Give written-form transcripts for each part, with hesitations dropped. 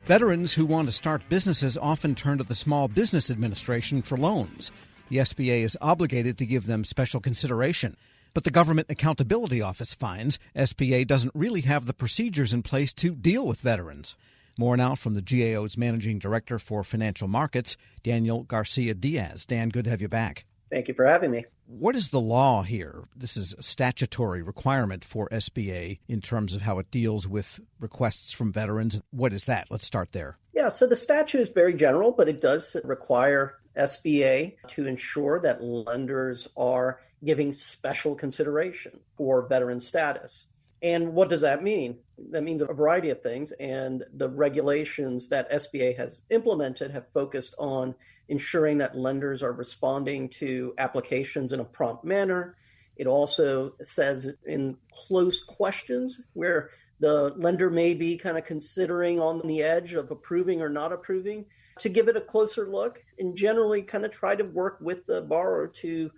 Veterans who want to start businesses often turn to the Small Business Administration for loans. The SBA is obligated to give them special consideration. But the Government Accountability Office finds SBA doesn't really have the procedures in place to deal with veterans. More now from the GAO's Managing Director for Financial Markets, Daniel Garcia-Diaz. Dan, good to have you back. Thank you for having me. What is the law here? This is a statutory requirement for SBA in terms of how it deals with requests from veterans. What is that? Let's start there. Yeah, so the statute is very general, but it does require SBA to ensure that lenders are giving special consideration for veteran status. And what does that mean? That means a variety of things. And the regulations that SBA has implemented have focused on ensuring that lenders are responding to applications in a prompt manner. It also says in close questions where the lender may be kind of considering on the edge of approving or not approving, to give it a closer look and generally kind of try to work with the borrower to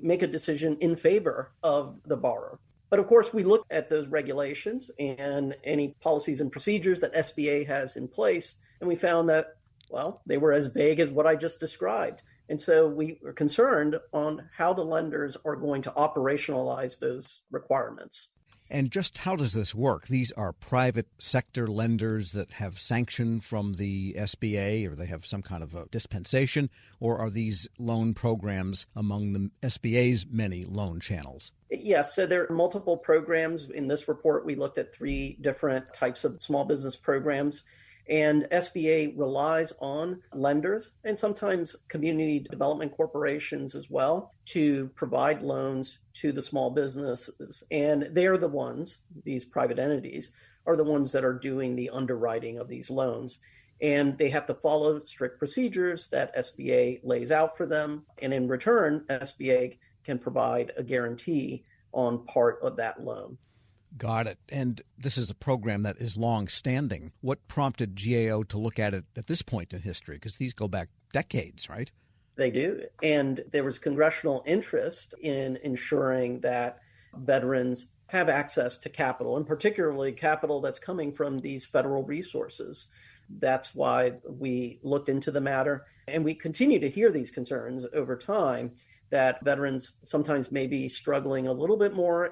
make a decision in favor of the borrower. But of course, we look at those regulations and any policies and procedures that SBA has in place, and we found that, well, they were as vague as what I just described. And so we were concerned on how the lenders are going to operationalize those requirements. And just how does this work? These are private sector lenders that have sanction from the SBA, or they have some kind of a dispensation, or are these loan programs among the SBA's many loan channels? Yes, so there are multiple programs. In this report, we looked at 3 different types of small business programs. And SBA relies on lenders and sometimes community development corporations as well to provide loans to the small businesses. And they're the ones, these private entities, are the ones that are doing the underwriting of these loans. And they have to follow strict procedures that SBA lays out for them. And in return, SBA can provide a guarantee on part of that loan. Got it. And this is a program that is long-standing. What prompted GAO to look at it at this point in history? Because these go back decades, right? They do. And there was congressional interest in ensuring that veterans have access to capital, and particularly capital that's coming from these federal resources. That's why we looked into the matter. And we continue to hear these concerns over time, that veterans sometimes may be struggling a little bit more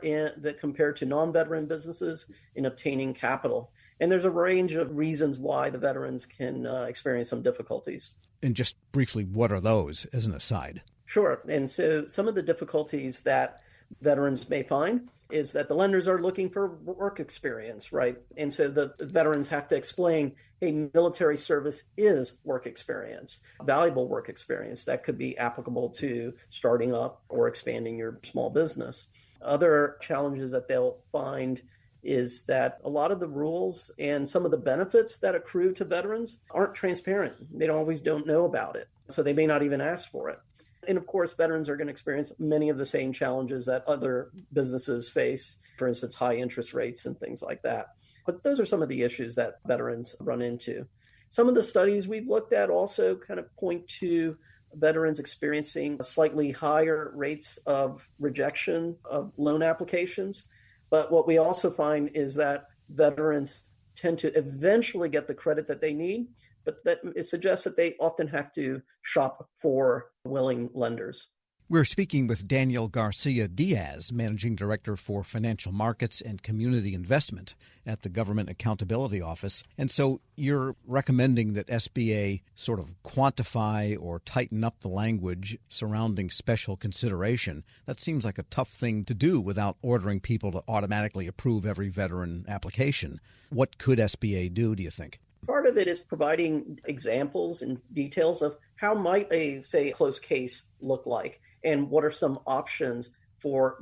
compared to non-veteran businesses in obtaining capital. And there's a range of reasons why the veterans can experience some difficulties. And just briefly, what are those as an aside? Sure. And so some of the difficulties that veterans may find is that the lenders are looking for work experience, right? And so the veterans have to explain, hey, military service is work experience, valuable work experience that could be applicable to starting up or expanding your small business. Other challenges that they'll find is that a lot of the rules and some of the benefits that accrue to veterans aren't transparent. They don't know about it, so they may not even ask for it. And of course, veterans are going to experience many of the same challenges that other businesses face, for instance, high interest rates and things like that. But those are some of the issues that veterans run into. Some of the studies we've looked at also kind of point to veterans experiencing slightly higher rates of rejection of loan applications. But what we also find is that veterans tend to eventually get the credit that they need, but that it suggests that they often have to shop for willing lenders. We're speaking with Daniel Garcia-Diaz, Managing Director for Financial Markets and Community Investment at the Government Accountability Office. And so you're recommending that SBA sort of quantify or tighten up the language surrounding special consideration. That seems like a tough thing to do without ordering people to automatically approve every veteran application. What could SBA do, do you think? Part of it is providing examples and details of how might a close case look like, and what are some options for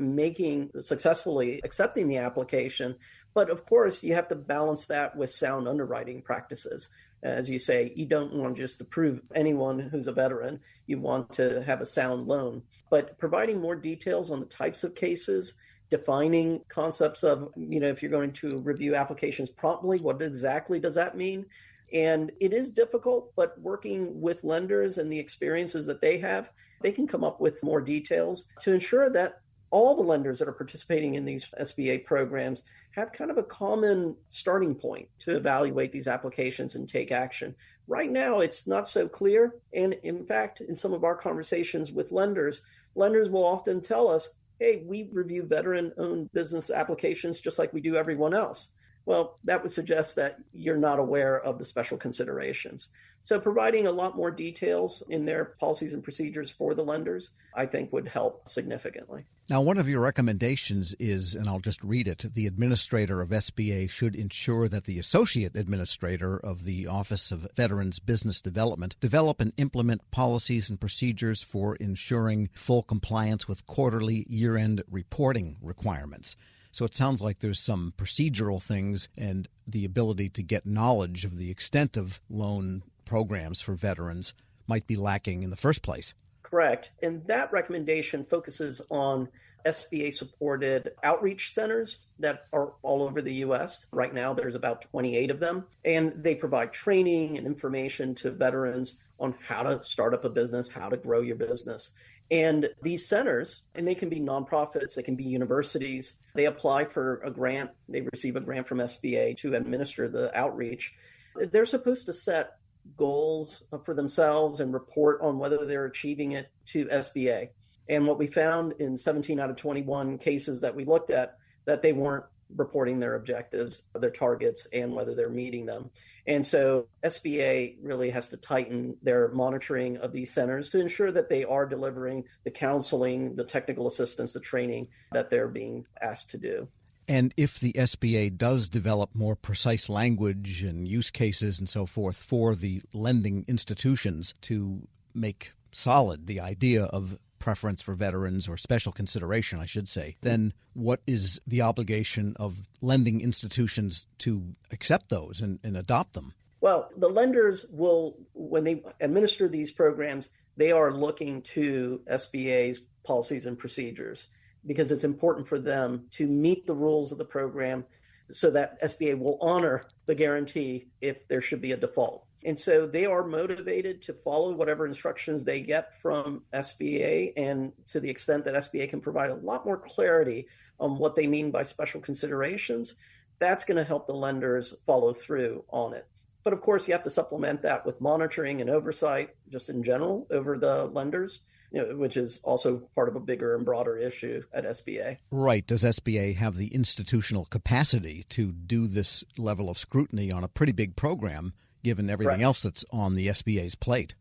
successfully accepting the application. But of course, you have to balance that with sound underwriting practices. As you say, you don't want to just approve anyone who's a veteran. You want to have a sound loan. But providing more details on the types of cases, defining concepts of, if you're going to review applications promptly, what exactly does that mean? And it is difficult, but working with lenders and the experiences that they have, they can come up with more details to ensure that all the lenders that are participating in these SBA programs have kind of a common starting point to evaluate these applications and take action. Right now, it's not so clear. And in fact, in some of our conversations with lenders will often tell us, hey, we review veteran-owned business applications just like we do everyone else. Well, that would suggest that you're not aware of the special considerations. So providing a lot more details in their policies and procedures for the lenders, I think would help significantly. Now, one of your recommendations is, and I'll just read it, the administrator of SBA should ensure that the associate administrator of the Office of Veterans Business Development develop and implement policies and procedures for ensuring full compliance with quarterly year-end reporting requirements. So it sounds like there's some procedural things and the ability to get knowledge of the extent of loan programs for veterans might be lacking in the first place. Correct. And that recommendation focuses on SBA-supported outreach centers that are all over the U.S. Right now, there's about 28 of them, and they provide training and information to veterans on how to start up a business, how to grow your business. And these centers, and they can be nonprofits, they can be universities, they apply for a grant, they receive a grant from SBA to administer the outreach. They're supposed to set goals for themselves and report on whether they're achieving it to SBA. And what we found in 17 out of 21 cases that we looked at, that they weren't reporting their objectives, their targets, and whether they're meeting them. And so SBA really has to tighten their monitoring of these centers to ensure that they are delivering the counseling, the technical assistance, the training that they're being asked to do. And if the SBA does develop more precise language and use cases and so forth for the lending institutions to make solid the idea of preference for veterans, or special consideration, I should say, then what is the obligation of lending institutions to accept those and adopt them? Well, the lenders will, when they administer these programs, they are looking to SBA's policies and procedures because it's important for them to meet the rules of the program so that SBA will honor the guarantee if there should be a default. And so they are motivated to follow whatever instructions they get from SBA, and to the extent that SBA can provide a lot more clarity on what they mean by special considerations, that's going to help the lenders follow through on it. But of course, you have to supplement that with monitoring and oversight just in general over the lenders, which is also part of a bigger and broader issue at SBA. Right. Does SBA have the institutional capacity to do this level of scrutiny on a pretty big program, given everything Correct. else that's on the SBA's plate?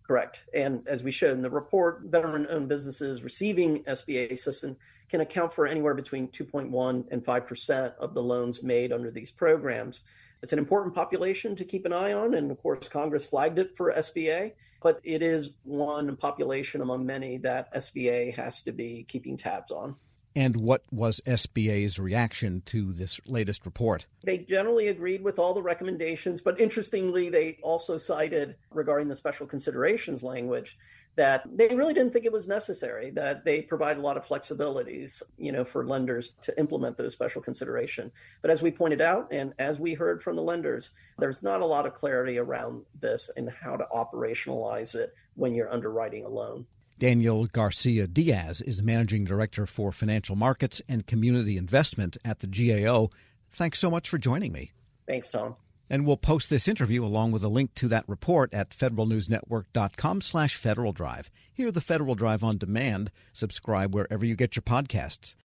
Correct. And as we showed in the report, veteran-owned businesses receiving SBA assistance can account for anywhere between 2.1 and 5% of the loans made under these programs. It's an important population to keep an eye on, and of course, Congress flagged it for SBA, but it is one population among many that SBA has to be keeping tabs on. And what was SBA's reaction to this latest report? They generally agreed with all the recommendations, but interestingly, they also cited, regarding the special considerations language, that they really didn't think it was necessary, that they provide a lot of flexibilities, for lenders to implement those special consideration. But as we pointed out, and as we heard from the lenders, there's not a lot of clarity around this and how to operationalize it when you're underwriting a loan. Daniel Garcia-Diaz is Managing Director for Financial Markets and Community Investment at the GAO. Thanks so much for joining me. Thanks, Tom. And we'll post this interview along with a link to that report at federalnewsnetwork.com/Federal Drive. Hear the Federal Drive on demand. Subscribe wherever you get your podcasts.